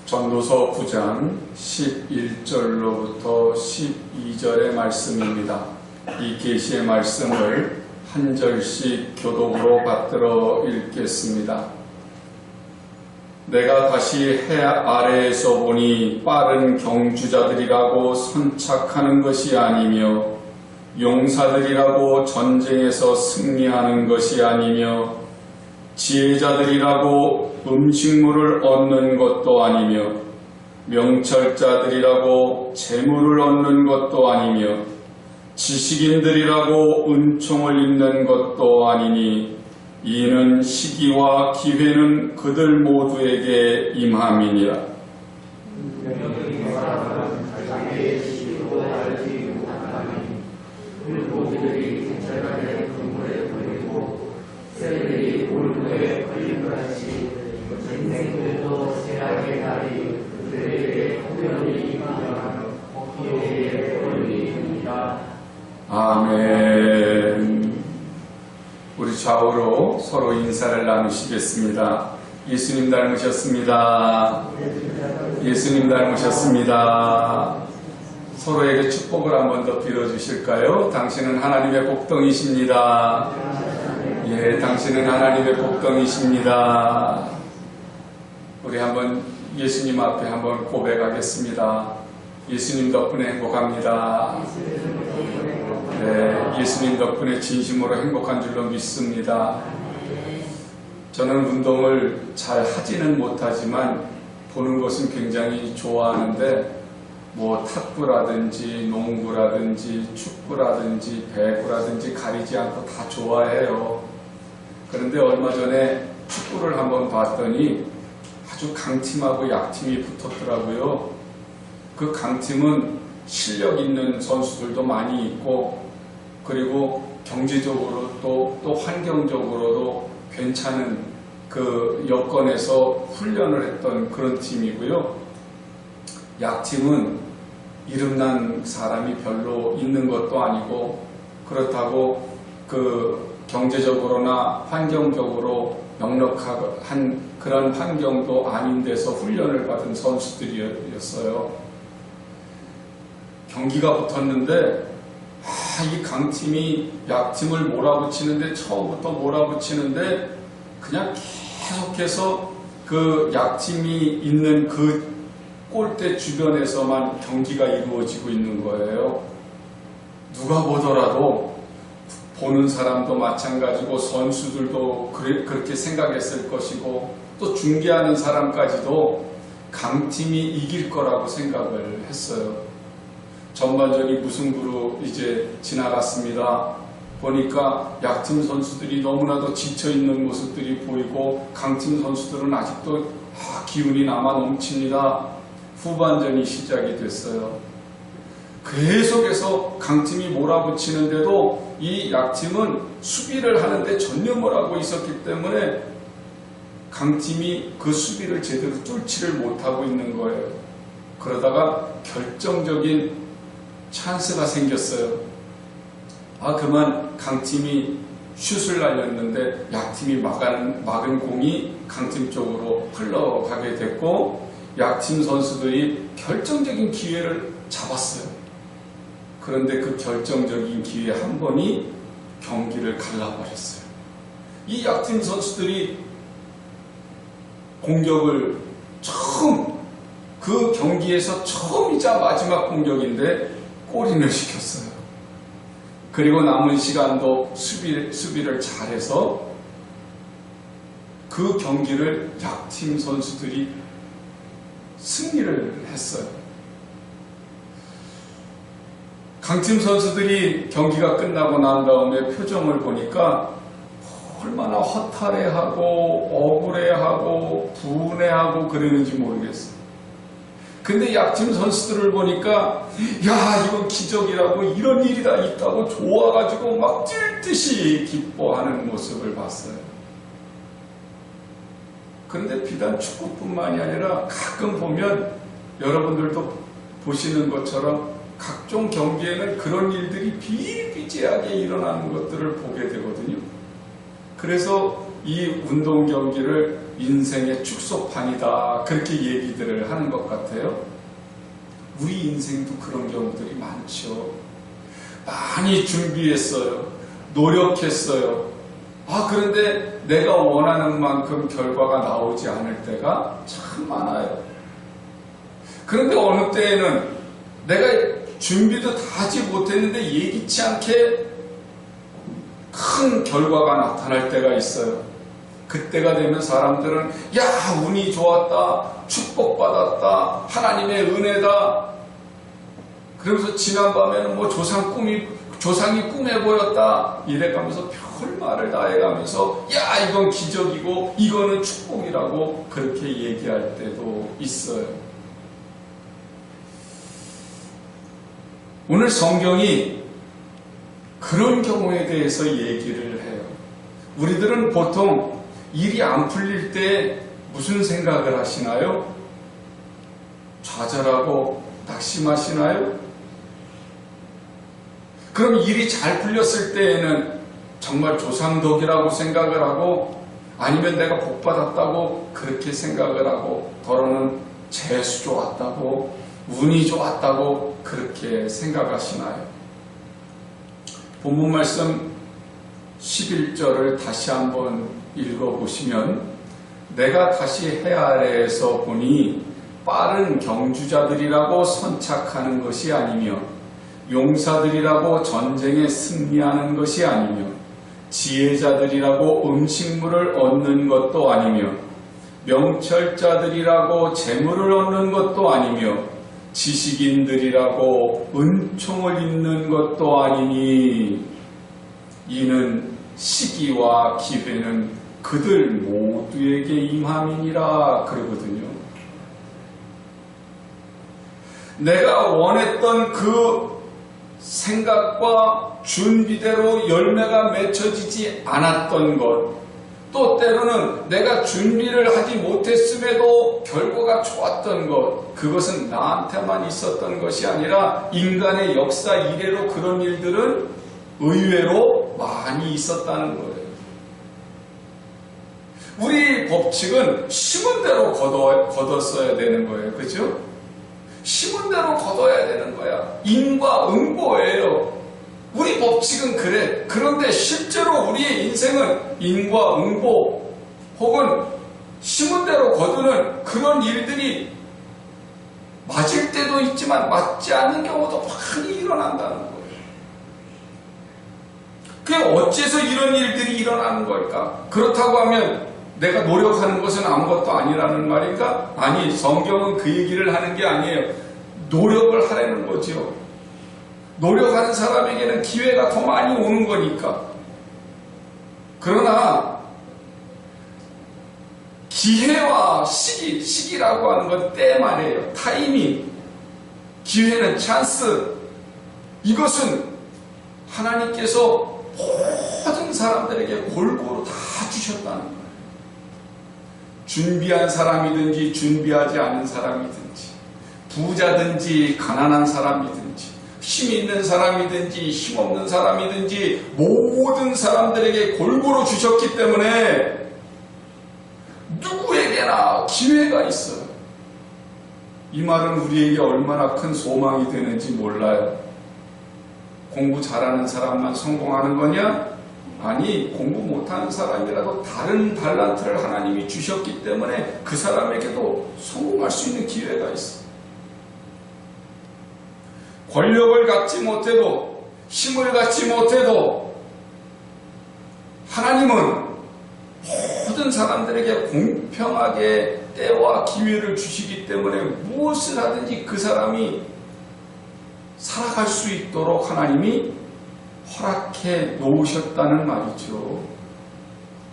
전도서 9장 11절로부터 12절의 말씀입니다. 이 계시의 말씀을 한 절씩 교독으로 받들어 읽겠습니다. 내가 다시 해 아래에서 보니 빠른 경주자들이라고 선착하는 것이 아니며 용사들이라고 전쟁에서 승리하는 것이 아니며 지혜자들이라고 음식물을 얻는 것도 아니며 명철자들이라고 재물을 얻는 것도 아니며 지식인들이라고 은총을 입는 것도 아니니 이는 시기와 기회는 그들 모두에게 임함이니라. 아멘. 우리 좌우로 서로 인사를 나누시겠습니다. 예수님 닮으셨습니다. 예수님 닮으셨습니다. 서로에게 축복을 한 번 더 빌어주실까요? 당신은 하나님의 복덩이십니다. 예, 당신은 하나님의 복덩이십니다. 우리 한번 예수님 앞에 한번 고백하겠습니다. 예수님 덕분에 행복합니다. 네, 예수님 덕분에 진심으로 행복한 줄로 믿습니다. 저는 운동을 잘 하지는 못하지만 보는 것은 굉장히 좋아하는데 뭐 탁구라든지 농구라든지 축구라든지 배구라든지 가리지 않고 다 좋아해요. 그런데 얼마 전에 축구를 한번 봤더니 아주 강팀하고 약팀이 붙었더라고요. 그 강팀은 실력 있는 선수들도 많이 있고 그리고 경제적으로 또 환경적으로도 괜찮은 그 여건에서 훈련을 했던 그런 팀이고요. 약팀은 이름난 사람이 별로 있는 것도 아니고 그렇다고 그 경제적으로나 환경적으로 넉넉한 그런 환경도 아닌 데서 훈련을 받은 선수들이었어요. 경기가 붙었는데 이 강팀이 약팀을 몰아붙이는데 처음부터 몰아붙이는데 그냥 계속해서 그 약팀이 있는 그 골대 주변에서만 경기가 이루어지고 있는 거예요. 누가 보더라도 보는 사람도 마찬가지고 선수들도 그렇게 생각했을 것이고 또 중계하는 사람까지도 강팀이 이길 거라고 생각을 했어요. 전반전이 무승부로 이제 지나갔습니다. 보니까 약팀 선수들이 너무나도 지쳐있는 모습들이 보이고 강팀 선수들은 아직도 기운이 남아 넘칩니다. 후반전이 시작이 됐어요. 계속해서 강팀이 몰아붙이는데도 이 약팀은 수비를 하는데 전념을 하고 있었기 때문에 강팀이 그 수비를 제대로 뚫지를 못하고 있는 거예요. 그러다가 결정적인 찬스가 생겼어요. 그만 강팀이 슛을 날렸는데 약팀이 막은 공이 강팀 쪽으로 흘러가게 됐고 약팀 선수들이 결정적인 기회를 잡았어요. 그런데 그 결정적인 기회 한 번이 경기를 갈라버렸어요. 이 약팀 선수들이 공격을 그 경기에서 처음이자 마지막 공격인데 골인을 시켰어요. 그리고 남은 시간도 수비를 잘해서 그 경기를 약팀 선수들이 승리를 했어요. 강팀 선수들이 경기가 끝나고 난 다음에 표정을 보니까 얼마나 허탈해하고 억울해하고 분해하고 그러는지 모르겠어요. 근데 약팀 선수들을 보니까 이건 기적이라고 이런 일이 다 있다고 좋아가지고 막 뛸 듯이 기뻐하는 모습을 봤어요. 그런데 비단 축구뿐만이 아니라 가끔 보면 여러분들도 보시는 것처럼 각종 경기에는 그런 일들이 비일비재하게 일어나는 것들을 보게 되거든요. 그래서 이 운동 경기를 인생의 축소판이다. 그렇게 얘기들을 하는 것 같아요. 우리 인생도 그런 경우들이 많죠. 많이 준비했어요. 노력했어요. 그런데 내가 원하는 만큼 결과가 나오지 않을 때가 참 많아요. 그런데 어느 때에는 내가 준비도 다 하지 못했는데 예기치 않게 큰 결과가 나타날 때가 있어요. 그때가 되면 사람들은 야, 운이 좋았다, 축복받았다, 하나님의 은혜다. 그러면서 지난밤에는 뭐 조상이 꿈에 보였다 이래가면서 별말을 다 해가면서 야, 이건 기적이고 이거는 축복이라고 그렇게 얘기할 때도 있어요. 오늘 성경이 그런 경우에 대해서 얘기를 해요. 우리들은 보통 일이 안 풀릴 때 무슨 생각을 하시나요? 좌절하고 낙심하시나요? 그럼 일이 잘 풀렸을 때에는 정말 조상덕이라고 생각을 하고 아니면 내가 복받았다고 그렇게 생각을 하고 더러는 재수 좋았다고 운이 좋았다고 그렇게 생각하시나요? 본문 말씀 11절을 다시 한번 읽어보시면 내가 다시 해 아래에서 보니 빠른 경주자들이라고 선착하는 것이 아니며 용사들이라고 전쟁에 승리하는 것이 아니며 지혜자들이라고 음식물을 얻는 것도 아니며 명철자들이라고 재물을 얻는 것도 아니며 지식인들이라고 은총을 입는 것도 아니니 이는 시기와 기회는 그들 모두에게 임함이니라 그러거든요. 내가 원했던 그 생각과 준비대로 열매가 맺혀지지 않았던 것, 또 때로는 내가 준비를 하지 못했음에도 결과가 좋았던 것, 그것은 나한테만 있었던 것이 아니라 인간의 역사 이래로 그런 일들은 의외로 많이 있었다는 거예요. 우리 법칙은 심은 대로 거뒀어야 되는 거예요. 그죠? 심은 대로 거둬야 되는 거야. 인과 응보예요. 우리 법칙은 그래. 그런데 실제로 우리의 인생은 인과 응보 혹은 심은 대로 거두는 그런 일들이 맞을 때도 있지만 맞지 않는 경우도 많이 일어난다는 거예요. 그게 어째서 이런 일들이 일어나는 걸까? 그렇다고 하면 내가 노력하는 것은 아무것도 아니라는 말인가? 아니, 성경은 그 얘기를 하는 게 아니에요. 노력을 하라는 거죠. 노력하는 사람에게는 기회가 더 많이 오는 거니까. 그러나 기회와 시기라고 하는 건 때 말이에요. 타이밍, 기회는 찬스. 이것은 하나님께서 모든 사람들에게 골고루 다 주셨다는 거예요. 준비한 사람이든지 준비하지 않은 사람이든지 부자든지 가난한 사람이든지 힘 있는 사람이든지 힘 없는 사람이든지 모든 사람들에게 골고루 주셨기 때문에 누구에게나 기회가 있어요. 이 말은 우리에게 얼마나 큰 소망이 되는지 몰라요. 공부 잘하는 사람만 성공하는 거냐? 아니, 공부 못하는 사람이라도 다른 달란트를 하나님이 주셨기 때문에 그 사람에게도 성공할 수 있는 기회가 있어. 권력을 갖지 못해도 힘을 갖지 못해도 하나님은 모든 사람들에게 공평하게 때와 기회를 주시기 때문에 무엇을 하든지 그 사람이 살아갈 수 있도록 하나님이 허락해 놓으셨다는 말이죠.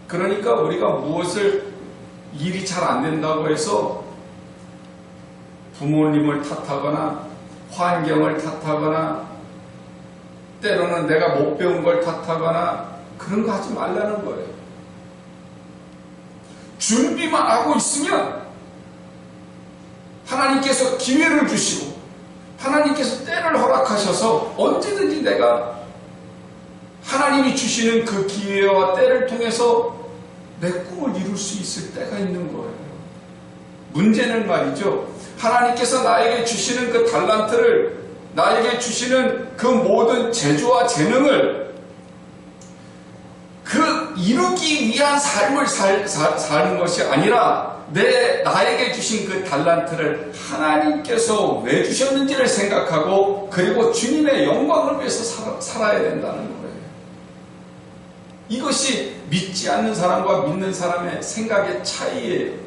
그러니까 우리가 무엇을 일이 잘 안 된다고 해서 부모님을 탓하거나 환경을 탓하거나 때로는 내가 못 배운 걸 탓하거나 그런 거 하지 말라는 거예요. 준비만 하고 있으면 하나님께서 기회를 주시고 하나님께서 때를 허락하셔서 언제든지 내가 하나님이 주시는 그 기회와 때를 통해서 내 꿈을 이룰 수 있을 때가 있는 거예요. 문제는 말이죠. 하나님께서 나에게 주시는 그 달란트를, 나에게 주시는 그 모든 재주와 재능을 그 이루기 위한 삶을 사는 것이 아니라 나에게 주신 그 달란트를 하나님께서 왜 주셨는지를 생각하고 그리고 주님의 영광을 위해서 살아야 된다는 거예요. 이것이 믿지 않는 사람과 믿는 사람의 생각의 차이예요.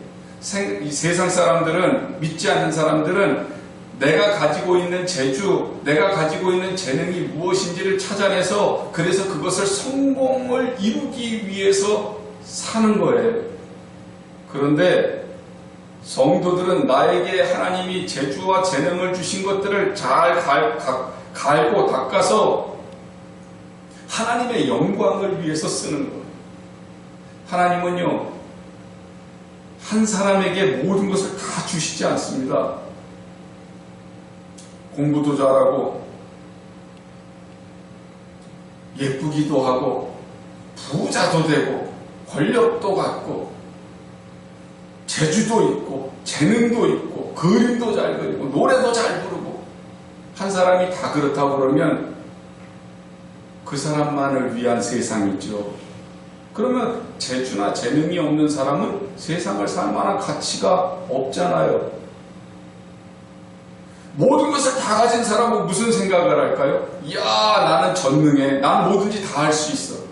이 세상 사람들은, 믿지 않는 사람들은 내가 가지고 있는 재주, 내가 가지고 있는 재능이 무엇인지를 찾아내서 그래서 그것을 성공을 이루기 위해서 사는 거예요. 그런데 성도들은 나에게 하나님이 재주와 재능을 주신 것들을 잘 갈고 닦아서 하나님의 영광을 위해서 쓰는 거예요. 하나님은요, 한 사람에게 모든 것을 다 주시지 않습니다. 공부도 잘하고 예쁘기도 하고 부자도 되고 권력도 갖고 재주도 있고 재능도 있고 그림도 잘 그리고 노래도 잘 부르고 한 사람이 다 그렇다고 그러면 그 사람만을 위한 세상이죠. 그러면 재주나 재능이 없는 사람은 세상을 살 만한 가치가 없잖아요. 모든 것을 다 가진 사람은 무슨 생각을 할까요? 이야, 나는 전능해. 난 뭐든지 다 할 수 있어.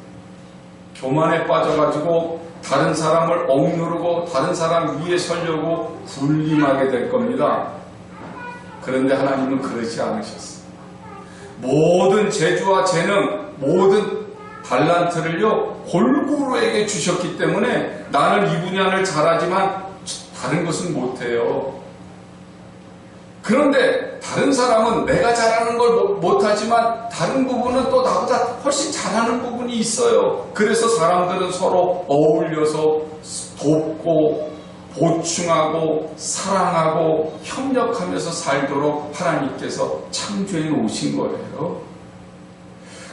교만에 빠져가지고 다른 사람을 억누르고 다른 사람 위에 서려고 군림하게 될 겁니다. 그런데 하나님은 그러지 않으셨어요. 모든 재주와 재능, 모든 달란트를요 골고루에게 주셨기 때문에 나는 이 분야를 잘하지만 다른 것은 못해요. 그런데 다른 사람은 내가 잘하는 걸 못하지만 다른 부분은 또 나보다 훨씬 잘하는 부분이 있어요. 그래서 사람들은 서로 어울려서 돕고 보충하고 사랑하고 협력하면서 살도록 하나님께서 창조해 놓으신 거예요.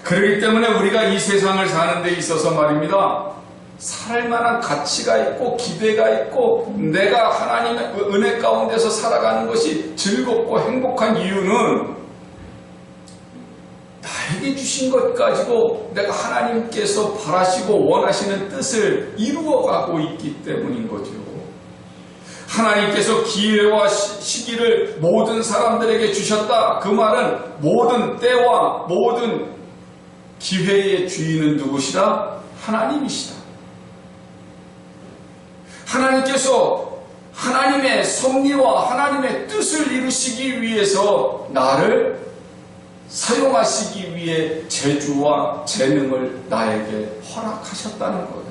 그렇기 때문에 우리가 이 세상을 사는 데 있어서 말입니다. 살만한 가치가 있고 기대가 있고 내가 하나님의 은혜 가운데서 살아가는 것이 즐겁고 행복한 이유는 나에게 주신 것 가지고 내가 하나님께서 바라시고 원하시는 뜻을 이루어가고 있기 때문인 거죠. 하나님께서 기회와 시기를 모든 사람들에게 주셨다. 그 말은 모든 때와 모든 기회의 주인은 누구시다? 하나님이시다. 하나님께서 하나님의 섭리와 하나님의 뜻을 이루시기 위해서 나를 사용하시기 위해 재주와 재능을 나에게 허락하셨다는 거예요.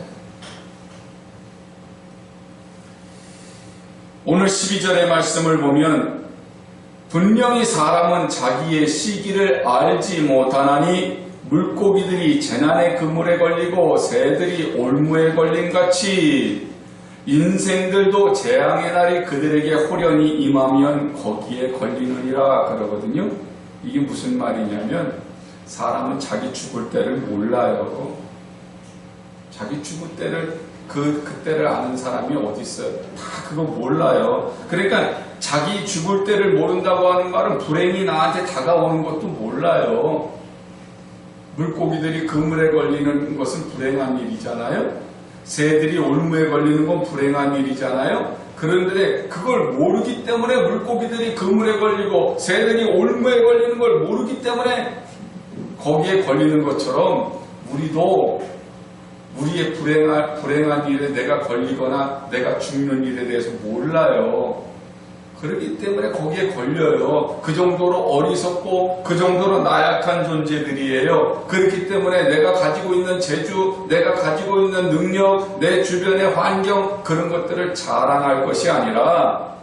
오늘 12절의 말씀을 보면 분명히 사람은 자기의 시기를 알지 못하나니 물고기들이 재난의 그물에 걸리고 새들이 올무에 걸린 같이 인생들도 재앙의 날이 그들에게 호련히 임하면 거기에 걸리느니라 그러거든요. 이게 무슨 말이냐면 사람은 자기 죽을 때를 몰라요. 자기 죽을 때를 그때를 아는 사람이 어디 있어요? 다 그거 몰라요. 그러니까 자기 죽을 때를 모른다고 하는 말은 불행이 나한테 다가오는 것도 몰라요. 물고기들이 그물에 걸리는 것은 불행한 일이잖아요. 새들이 올무에 걸리는 건 불행한 일이잖아요. 그런데 그걸 모르기 때문에 물고기들이 그물에 걸리고 새들이 올무에 걸리는 걸 모르기 때문에 거기에 걸리는 것처럼 우리도 우리의 불행한 일에 내가 걸리거나 내가 죽는 일에 대해서 몰라요. 그렇기 때문에 거기에 걸려요. 그 정도로 어리석고 그 정도로 나약한 존재들이에요. 그렇기 때문에 내가 가지고 있는 재주, 내가 가지고 있는 능력, 내 주변의 환경 그런 것들을 자랑할 것이 아니라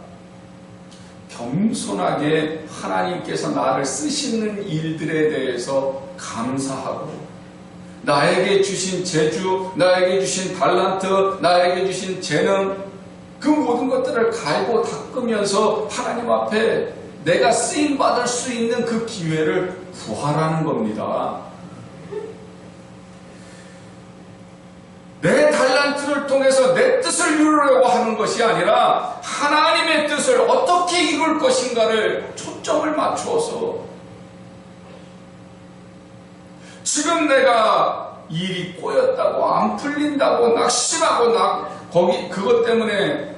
겸손하게 하나님께서 나를 쓰시는 일들에 대해서 감사하고 나에게 주신 재주, 나에게 주신 달란트, 나에게 주신 재능 그 모든 것들을 갈고 닦으면서 하나님 앞에 내가 쓰임받을 수 있는 그 기회를 구하라는 겁니다. 내 달란트를 통해서 내 뜻을 이루려고 하는 것이 아니라 하나님의 뜻을 어떻게 이룰 것인가를 초점을 맞추어서 지금 내가 일이 꼬였다고 안 풀린다고 낙심하고 그것 때문에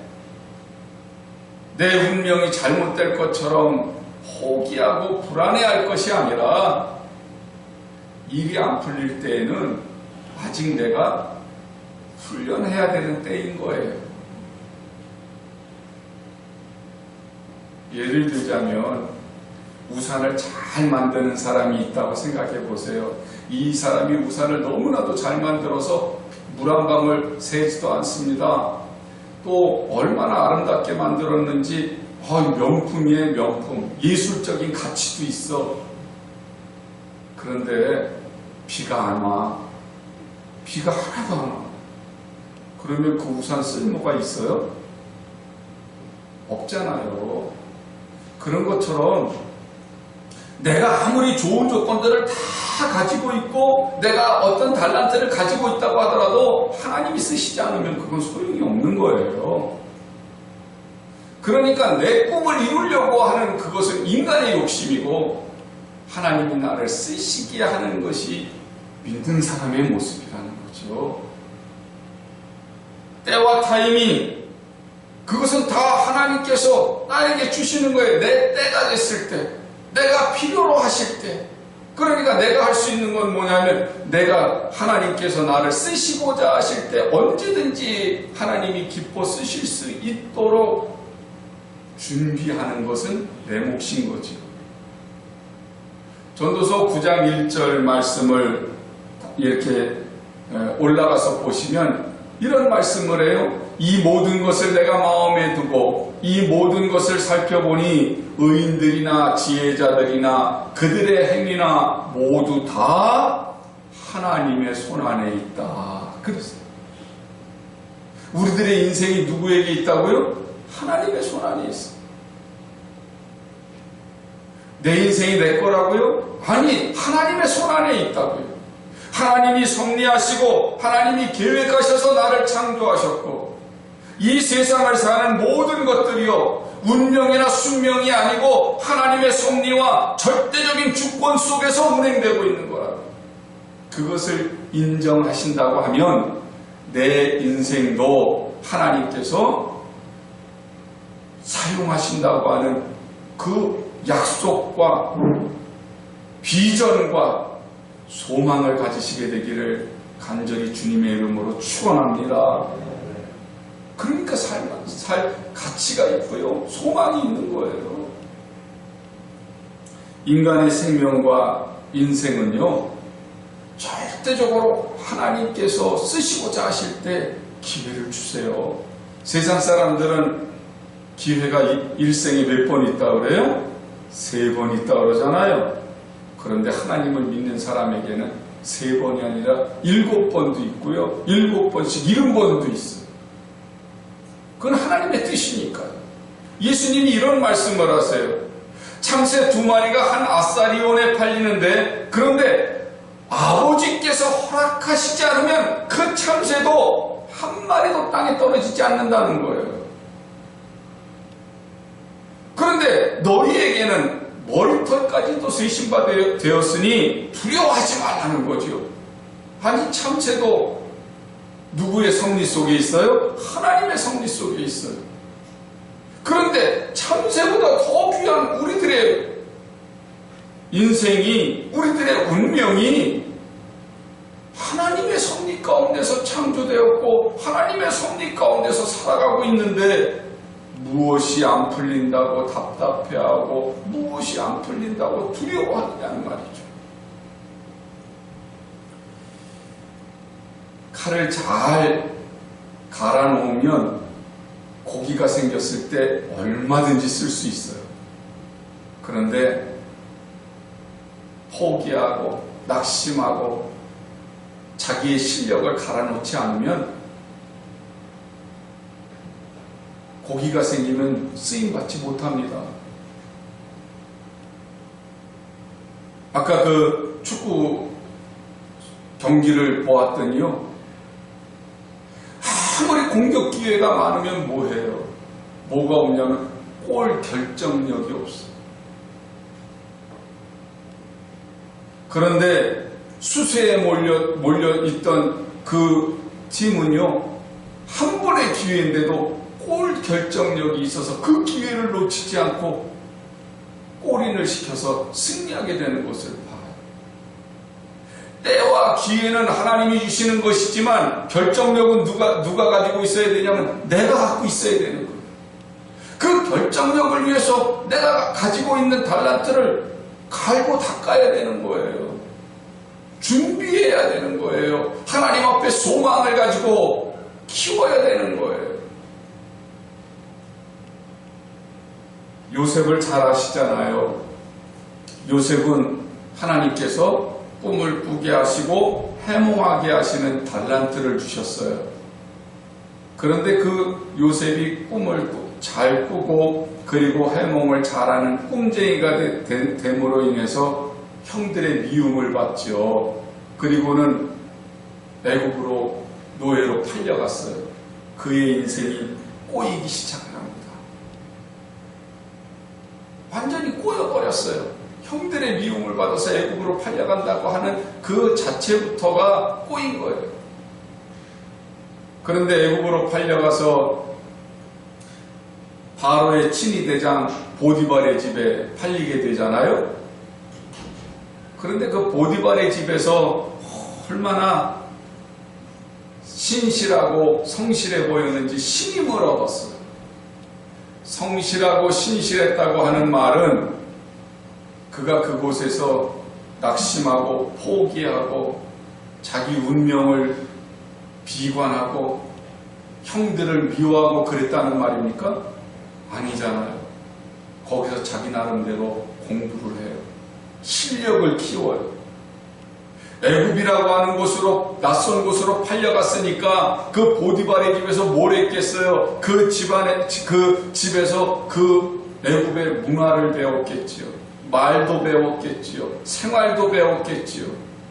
내 운명이 잘못될 것처럼 포기하고 불안해할 것이 아니라 일이 안 풀릴 때에는 아직 내가 훈련해야 되는 때인 거예요. 예를 들자면 우산을 잘 만드는 사람이 있다고 생각해 보세요. 이 사람이 우산을 너무나도 잘 만들어서 물 한 방울 새지도 않습니다. 또 얼마나 아름답게 만들었는지 명품이에요. 명품. 예술적인 가치도 있어. 그런데 비가 안 와. 비가 하나도 안 와. 그러면 그 우산 쓸모가 있어요? 없잖아요. 그런 것처럼 내가 아무리 좋은 조건들을 다 가지고 있고 내가 어떤 달란트를 가지고 있다고 하더라도 하나님이 쓰시지 않으면 그건 소용이 없는 거예요. 그러니까 내 꿈을 이루려고 하는 그것은 인간의 욕심이고 하나님이 나를 쓰시게 하는 것이 믿는 사람의 모습이라는 거죠. 때와 타이밍, 그것은 다 하나님께서 나에게 주시는 거예요. 내 때가 됐을 때, 내가 필요로 하실 때. 그러니까 내가 할 수 있는 건 뭐냐면 내가 하나님께서 나를 쓰시고자 하실 때 언제든지 하나님이 기뻐 쓰실 수 있도록 준비하는 것은 내 몫인 거죠. 전도서 9장 1절 말씀을 이렇게 올라가서 보시면 이런 말씀을 해요. 이 모든 것을 내가 마음에 두고 이 모든 것을 살펴보니 의인들이나 지혜자들이나 그들의 행위나 모두 다 하나님의 손안에 있다. 그랬어요. 우리들의 인생이 누구에게 있다고요? 하나님의 손안에 있어요. 내 인생이 내 거라고요? 아니, 하나님의 손안에 있다고요. 하나님이 섭리하시고 하나님이 계획하셔서 나를 창조하셨고 이 세상을 사는 모든 것들이요 운명이나 숙명이 아니고 하나님의 섭리와 절대적인 주권 속에서 운행되고 있는 거라고요. 그것을 인정하신다고 하면 내 인생도 하나님께서 사용하신다고 하는 그 약속과 비전과 소망을 가지시게 되기를 간절히 주님의 이름으로 축원합니다. 그러니까 살 가치가 있고요. 소망이 있는 거예요. 인간의 생명과 인생은요. 절대적으로 하나님께서 쓰시고자 하실 때 기회를 주세요. 세상 사람들은 기회가 일생에 몇 번 있다 그래요? 3번 있다 그러잖아요. 그런데 하나님을 믿는 사람에게는 3번이 아니라 7번도 있고요. 7번씩 70번도 있어요. 그건 하나님의 뜻이니까요. 예수님이 이런 말씀을 하세요. 참새 2마리가 한 아사리온에 팔리는데 그런데 아버지께서 허락하시지 않으면 그 참새도 한 마리도 땅에 떨어지지 않는다는 거예요. 그런데 너희에게는 머리털까지도 세신바 되었으니 두려워하지 말라는 거죠. 아니 참새도 누구의 섭리 속에 있어요? 하나님의 섭리 속에 있어요. 그런데 참새보다 더 귀한 우리들의 인생이 우리들의 운명이 하나님의 섭리 가운데서 창조되었고 하나님의 섭리 가운데서 살아가고 있는데 무엇이 안 풀린다고 답답해하고 무엇이 안 풀린다고 두려워하느냐는 말이죠. 칼을 잘 갈아놓으면 고기가 생겼을 때 얼마든지 쓸 수 있어요. 그런데 포기하고 낙심하고 자기의 실력을 갈아놓지 않으면 고기가 생기면 쓰임받지 못합니다. 아까 그 축구 경기를 보았더니요. 공격 기회가 많으면 뭐해요? 뭐가 없냐면 골 결정력이 없어. 그런데 수세에 몰려있던 그 팀은요, 한 번의 기회인데도 골 결정력이 있어서 그 기회를 놓치지 않고 골인을 시켜서 승리하게 되는 것을 봐요. 때와 기회는 하나님이 주시는 것이지만 결정력은 누가 가지고 있어야 되냐면 내가 갖고 있어야 되는 거예요. 그 결정력을 위해서 내가 가지고 있는 달란트를 갈고 닦아야 되는 거예요. 준비해야 되는 거예요. 하나님 앞에 소망을 가지고 키워야 되는 거예요. 요셉을 잘 아시잖아요. 요셉은 하나님께서 꿈을 꾸게 하시고 해몽하게 하시는 달란트를 주셨어요. 그런데 그 요셉이 꿈을 잘 꾸고 그리고 해몽을 잘하는 꿈쟁이가 됨으로 인해서 형들의 미움을 받죠. 그리고는 애굽으로 노예로 팔려갔어요. 그의 인생이 꼬이기 시작합니다. 완전히 꼬여버렸어요. 형들의 미움을 받아서 애굽으로 팔려간다고 하는 그 자체부터가 꼬인 거예요. 그런데 애굽으로 팔려가서 바로의 친위대장 보디발의 집에 팔리게 되잖아요. 그런데 그 보디발의 집에서 얼마나 신실하고 성실해 보였는지 신임을 얻었어요. 성실하고 신실했다고 하는 말은 그가 그곳에서 낙심하고 포기하고 자기 운명을 비관하고 형들을 미워하고 그랬다는 말입니까? 아니잖아요. 거기서 자기 나름대로 공부를 해요. 실력을 키워요. 애굽이라고 하는 곳으로, 낯선 곳으로 팔려갔으니까 그 보디발의 집에서 뭘 했겠어요? 그 집에서 그 애굽의 문화를 배웠겠지요. 말도 배웠겠지요. 생활도 배웠겠지요.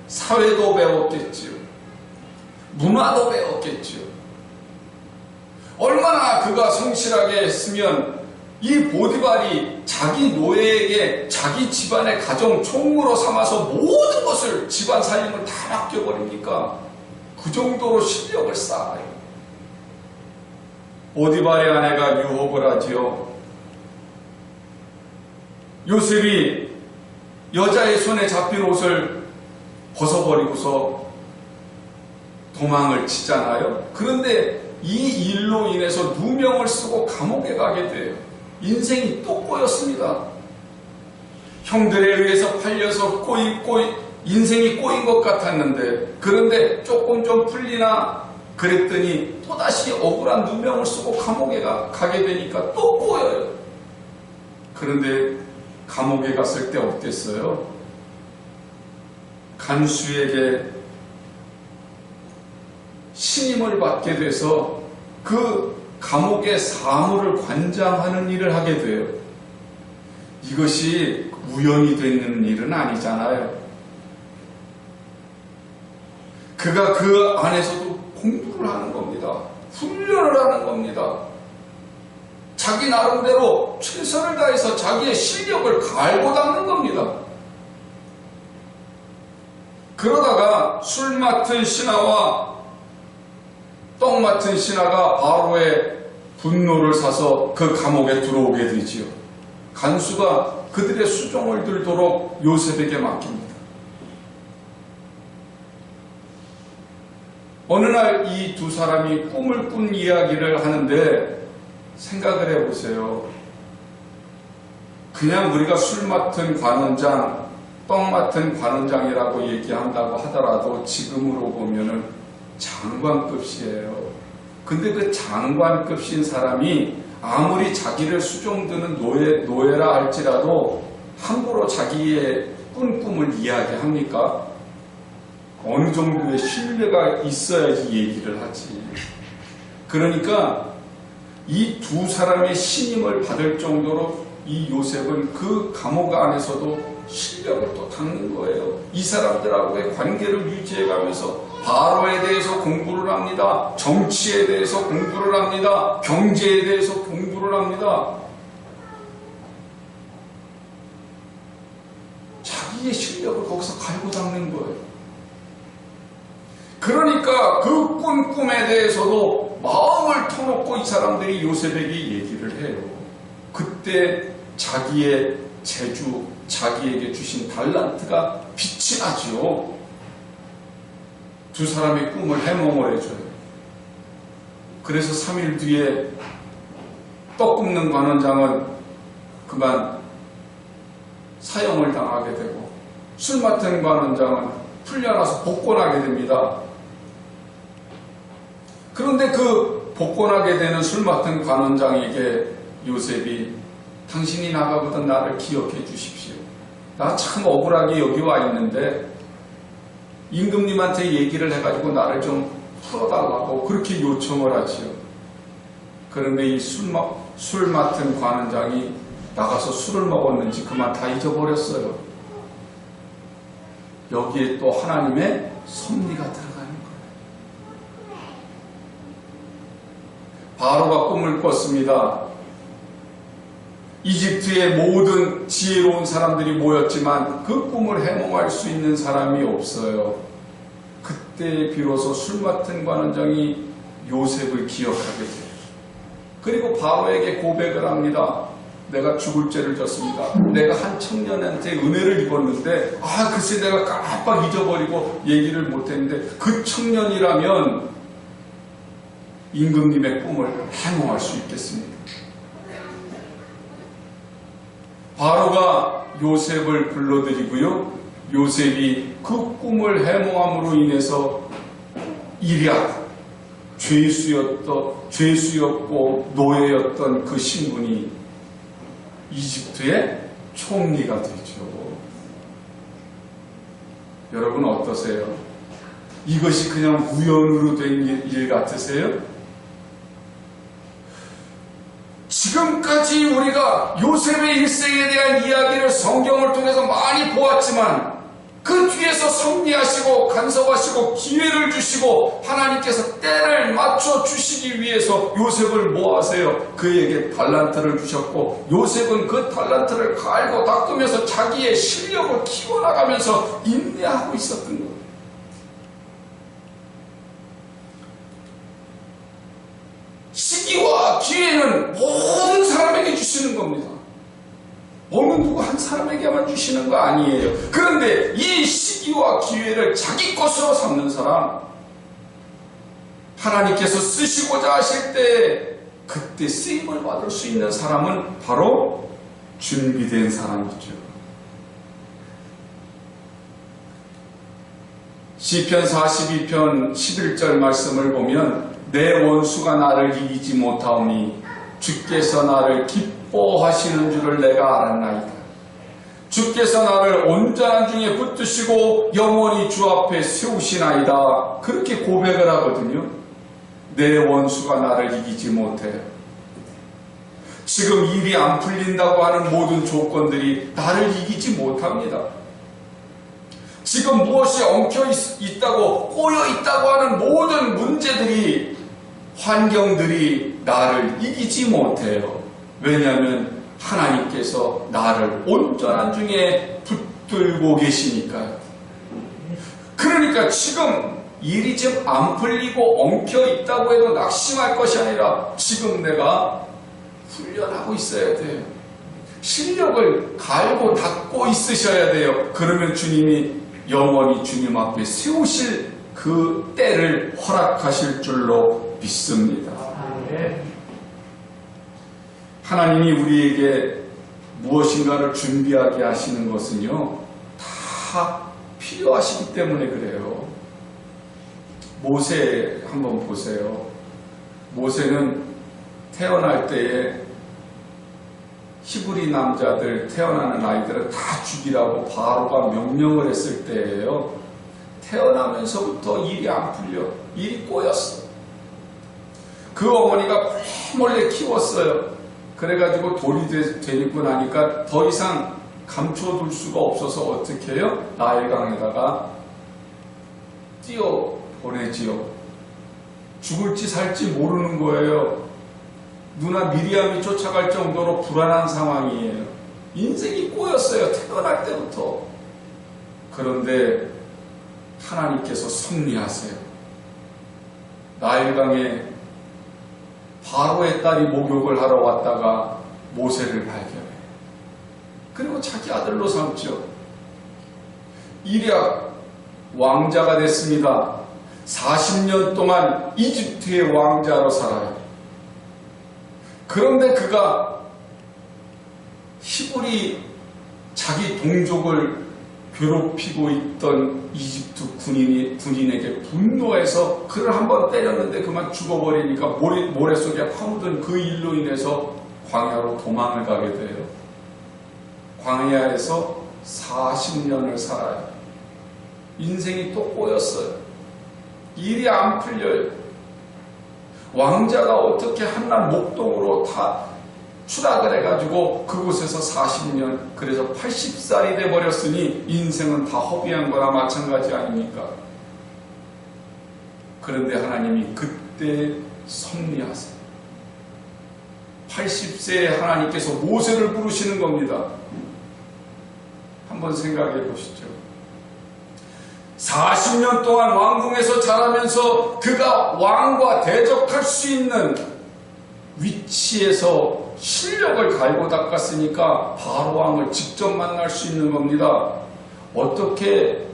사회도 배웠겠지요. 문화도 배웠겠지요. 얼마나 그가 성실하게 했으면 이 보디발이 자기 노예에게 자기 집안의 가정 총무로 삼아서 모든 것을 집안 살림을 다 맡겨버립니까? 그 정도로 실력을 쌓아요. 보디발의 아내가 유혹을 하지요. 요셉이 여자의 손에 잡힌 옷을 벗어버리고서 도망을 치잖아요. 그런데 이 일로 인해서 누명을 쓰고 감옥에 가게 돼요. 인생이 또 꼬였습니다. 형들에 의해서 팔려서 인생이 꼬인 것 같았는데, 그런데 조금 좀 풀리나 그랬더니 또다시 억울한 누명을 쓰고 감옥에 가게 되니까 또 꼬여요. 그런데 감옥에 갔을 때 어땠어요? 간수에게 신임을 받게 돼서 그 감옥의 사무를 관장하는 일을 하게 돼요. 이것이 우연히 되는 일은 아니잖아요. 그가 그 안에서도 공부를 하는 겁니다. 훈련을 하는 겁니다. 자기 나름대로 최선을 다해서 자기의 실력을 갈고 닦는 겁니다. 그러다가 술 맡은 신하와 떡 맡은 신하가 바로의 분노를 사서 그 감옥에 들어오게 되지요. 간수가 그들의 수종을 들도록 요셉에게 맡깁니다. 어느 날 이 두 사람이 꿈을 꾼 이야기를 하는데 생각을 해보세요. 그냥 우리가 술 맡은 관원장, 떡 맡은 관원장이라고 얘기한다고 하더라도 지금으로 보면은 장관급이에요. 근데 그 장관급인 사람이 아무리 자기를 수종드는 노예라 할지라도 함부로 자기의 꾼 꿈을 이야기합니까? 어느 정도의 신뢰가 있어야지 얘기를 하지. 그러니까 이 두 사람의 신임을 받을 정도로 이 요셉은 그 감옥 안에서도 실력을 또 닦는 거예요. 이 사람들하고의 관계를 유지해가면서 바로에 대해서 공부를 합니다. 정치에 대해서 공부를 합니다. 경제에 대해서 공부를 합니다. 자기의 실력을 거기서 갈고 닦는 거예요. 그러니까 그 꿈에 대해서도 마음을 터놓고 이 사람들이 요셉에게 얘기를 해요. 그때 자기의 재주, 자기에게 주신 달란트가 빛이 나죠. 두 사람의 꿈을 해몽을 해줘요. 그래서 3일 뒤에 떡 굽는 관원장은 그만 사형을 당하게 되고, 술 맡은 관원장은 풀려나서 복권하게 됩니다. 그런데 그 복권하게 되는 술 맡은 관원장에게 요셉이 당신이 나가거든 나를 기억해 주십시오. 나 참 억울하게 여기 와 있는데 임금님한테 얘기를 해가지고 나를 좀 풀어달라고 그렇게 요청을 하지요. 그런데 이 술 맡은 관원장이 나가서 술을 먹었는지 그만 다 잊어버렸어요. 여기에 또 하나님의 섭리가 들어가는 거예요. 바로가 꿈을 꿨습니다. 이집트의 모든 지혜로운 사람들이 모였지만 그 꿈을 해몽할 수 있는 사람이 없어요. 그때 비로소 술 맡은 관원장이 요셉을 기억하게 돼요. 그리고 바로에게 고백을 합니다. 내가 죽을 죄를 졌습니다. 내가 한 청년한테 은혜를 입었는데 글쎄 내가 깜빡 잊어버리고 얘기를 못했는데 그 청년이라면 임금님의 꿈을 해몽할 수 있겠습니다. 바로가 요셉을 불러들이고요. 요셉이 그 꿈을 해몽함으로 인해서 일약 죄수였고 노예였던 그 신분이 이집트의 총리가 되죠. 여러분 어떠세요? 이것이 그냥 우연으로 된 일 같으세요? 지금까지 우리가 요셉의 일생에 대한 이야기를 성경을 통해서 많이 보았지만 그 뒤에서 섭리하시고 간섭하시고 기회를 주시고 하나님께서 때를 맞춰 주시기 위해서 요셉을 뭐 하세요? 그에게 달란트를 주셨고 요셉은 그 달란트를 갈고 닦으면서 자기의 실력을 키워나가면서 인내하고 있었던 거예요. 시기와 기회는 모든 사람에게 주시는 겁니다. 어느 누구 한 사람에게만 주시는 거 아니에요. 그런데 이 시기와 기회를 자기 것으로 삼는 사람, 하나님께서 쓰시고자 하실 때 그때 쓰임을 받을 수 있는 사람은 바로 준비된 사람이죠. 시편 42편 11절 말씀을 보면 내 원수가 나를 이기지 못하오니 주께서 나를 기뻐하시는 줄을 내가 알았나이다. 주께서 나를 온전한 중에 붙드시고 영원히 주 앞에 세우시나이다. 그렇게 고백을 하거든요. 내 원수가 나를 이기지 못해요. 지금 일이 안 풀린다고 하는 모든 조건들이 나를 이기지 못합니다. 지금 무엇이 엉켜 있다고 꼬여 있다고 하는 모든 문제들이, 환경들이 나를 이기지 못해요. 왜냐하면 하나님께서 나를 온전한 중에 붙들고 계시니까요. 그러니까 지금 일이 좀 안 풀리고 엉켜 있다고 해도 낙심할 것이 아니라 지금 내가 훈련하고 있어야 돼요. 실력을 갈고 닦고 있으셔야 돼요. 그러면 주님이 영원히 주님 앞에 세우실 그 때를 허락하실 줄로 믿습니다. 하나님이 우리에게 무엇인가를 준비하게 하시는 것은요, 다 필요하시기 때문에 그래요. 모세 한번 보세요. 모세는 태어날 때에 히브리 남자들, 태어나는 아이들을 다 죽이라고 바로가 명령을 했을 때예요. 태어나면서부터 일이 안 풀려. 일이 꼬였어. 그 어머니가 몰래 키웠어요. 그래가지고 돌이 되고 나니까 더 이상 감춰둘 수가 없어서 어떻게 해요? 나일강에다가 보내지요. 죽을지 살지 모르는 거예요. 누나 미리암이 쫓아갈 정도로 불안한 상황이에요. 인생이 꼬였어요. 태어날 때부터. 그런데 하나님께서 섭리하세요. 나일강에 바로의 딸이 목욕을 하러 왔다가 모세를 발견해요. 그리고 자기 아들로 삼죠. 이리야 왕자가 됐습니다. 40년 동안 이집트의 왕자로 살아요. 그런데 그가 히브리 자기 동족을 괴롭히고 있던 이집트 군인에게 분노해서 그를 한번 때렸는데 그만 죽어버리니까 모래 속에 파묻은 그 일로 인해서 광야로 도망을 가게 돼요. 광야에서 40년을 살아요. 인생이 또 꼬였어요. 일이 안 풀려요. 왕자가 어떻게 한낱 목동으로 다 추락을 해가지고 그곳에서 40년, 그래서 80살이 돼버렸으니 인생은 다 허비한 거나 마찬가지 아닙니까? 그런데 하나님이 그때 섭리하세요. 80세에 하나님께서 모세를 부르시는 겁니다. 한번 생각해 보시죠. 40년 동안 왕궁에서 자라면서 그가 왕과 대적할 수 있는 위치에서 실력을 갈고 닦았으니까 바로 왕을 직접 만날 수 있는 겁니다. 어떻게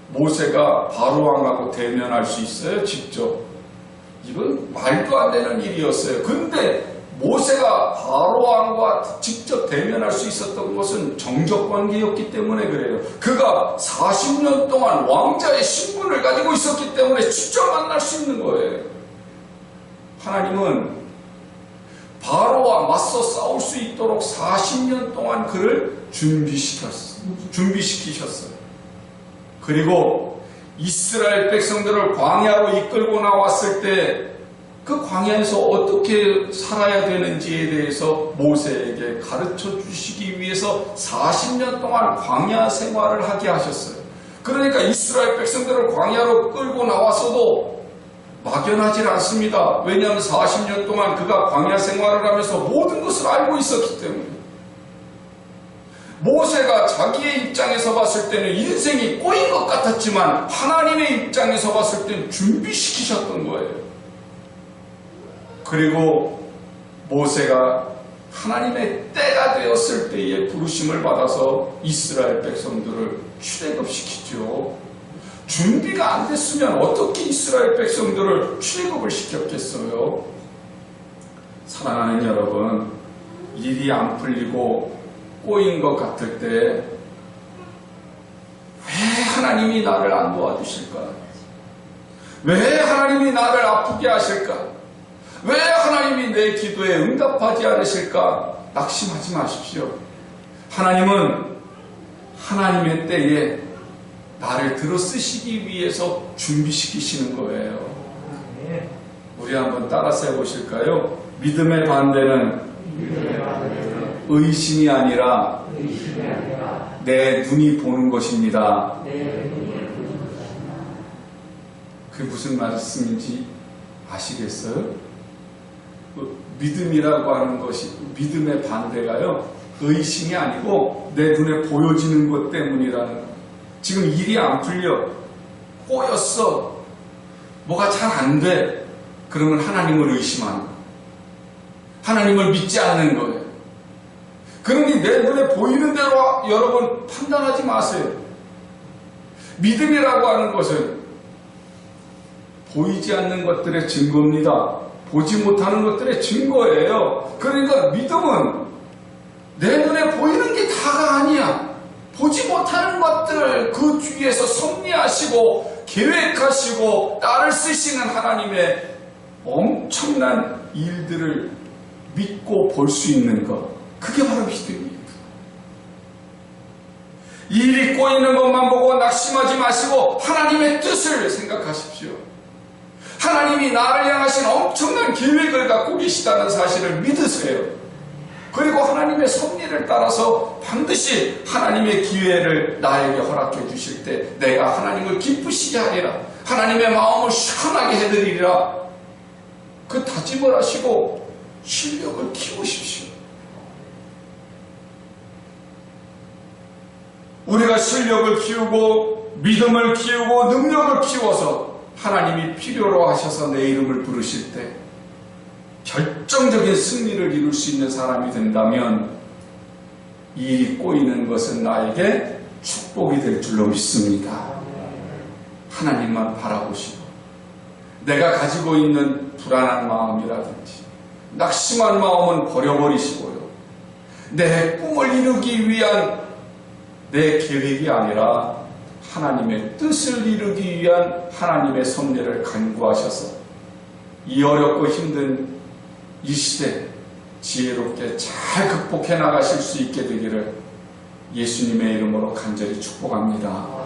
모세가 바로 왕하고 대면할 수 있어요? 직접. 이건 말도 안 되는 일이었어요. 근데 모세가 바로 왕과 직접 대면할 수 있었던 것은 정적 관계였기 때문에 그래요. 그가 40년 동안 왕자의 신분을 가지고 있었기 때문에 직접 만날 수 있는 거예요. 하나님은 바로와 맞서 싸울 수 있도록 40년 동안 그를 준비시키셨어요. 그리고 이스라엘 백성들을 광야로 이끌고 나왔을 때 그 광야에서 어떻게 살아야 되는지에 대해서 모세에게 가르쳐 주시기 위해서 40년 동안 광야 생활을 하게 하셨어요. 그러니까 이스라엘 백성들을 광야로 끌고 나와서도 막연하지 않습니다. 왜냐하면 40년 동안 그가 광야 생활을 하면서 모든 것을 알고 있었기 때문에. 모세가 자기의 입장에서 봤을 때는 인생이 꼬인 것 같았지만 하나님의 입장에서 봤을 때는 준비시키셨던 거예요. 그리고 모세가 하나님의 때가 되었을 때에 부르심을 받아서 이스라엘 백성들을 출애굽시키죠. 준비가 안 됐으면 어떻게 이스라엘 백성들을 출애굽을 시켰겠어요? 사랑하는 여러분, 일이 안 풀리고 꼬인 것 같을 때 왜 하나님이 나를 안 도와주실까? 왜 하나님이 나를 아프게 하실까? 왜 하나님이 내 기도에 응답하지 않으실까? 낙심하지 마십시오. 하나님은 하나님의 때에 나를 들어 쓰시기 위해서 준비시키시는 거예요. 우리 한번 따라서 해보실까요? 믿음의 반대는 의심이 아니라 내 눈이 보는 것입니다. 그게 무슨 말씀인지 아시겠어요? 믿음이라고 하는 것이, 믿음의 반대가요, 의심이 아니고 내 눈에 보여지는 것 때문이라는 거예요. 지금 일이 안 풀려, 꼬였어, 뭐가 잘 안 돼. 그러면 하나님을 의심하는 거예요. 하나님을 믿지 않는 거예요. 그러니 내 눈에 보이는 대로 여러분 판단하지 마세요. 믿음이라고 하는 것은 보이지 않는 것들의 증거입니다. 보지 못하는 것들의 증거예요. 그러니까 믿음은 내 눈에 보이는 게 다가 아니야. 보지 못하는 것들 그 뒤에서 섭리하시고 계획하시고 나를 쓰시는 하나님의 엄청난 일들을 믿고 볼 수 있는 것, 그게 바로 믿음이에요. 일이 꼬이는 것만 보고 낙심하지 마시고 하나님의 뜻을 생각하십시오. 하나님이 나를 향하신 엄청난 계획을 갖고 계시다는 사실을 믿으세요. 그리고 하나님의 섭리를 따라서 반드시 하나님의 기회를 나에게 허락해 주실 때 내가 하나님을 기쁘시게 하리라. 하나님의 마음을 시원하게 해드리리라. 그 다짐을 하시고 실력을 키우십시오. 우리가 실력을 키우고 믿음을 키우고 능력을 키워서 하나님이 필요로 하셔서 내 이름을 부르실 때 결정적인 승리를 이룰 수 있는 사람이 된다면 이 일이 꼬이는 것은 나에게 축복이 될 줄로 믿습니다. 하나님만 바라보시고 내가 가지고 있는 불안한 마음이라든지 낙심한 마음은 버려버리시고요. 내 꿈을 이루기 위한 내 계획이 아니라 하나님의 뜻을 이루기 위한 하나님의 섭리를 간구하셔서 이 어렵고 힘든 이 시대 지혜롭게 잘 극복해 나가실 수 있게 되기를 예수님의 이름으로 간절히 축복합니다.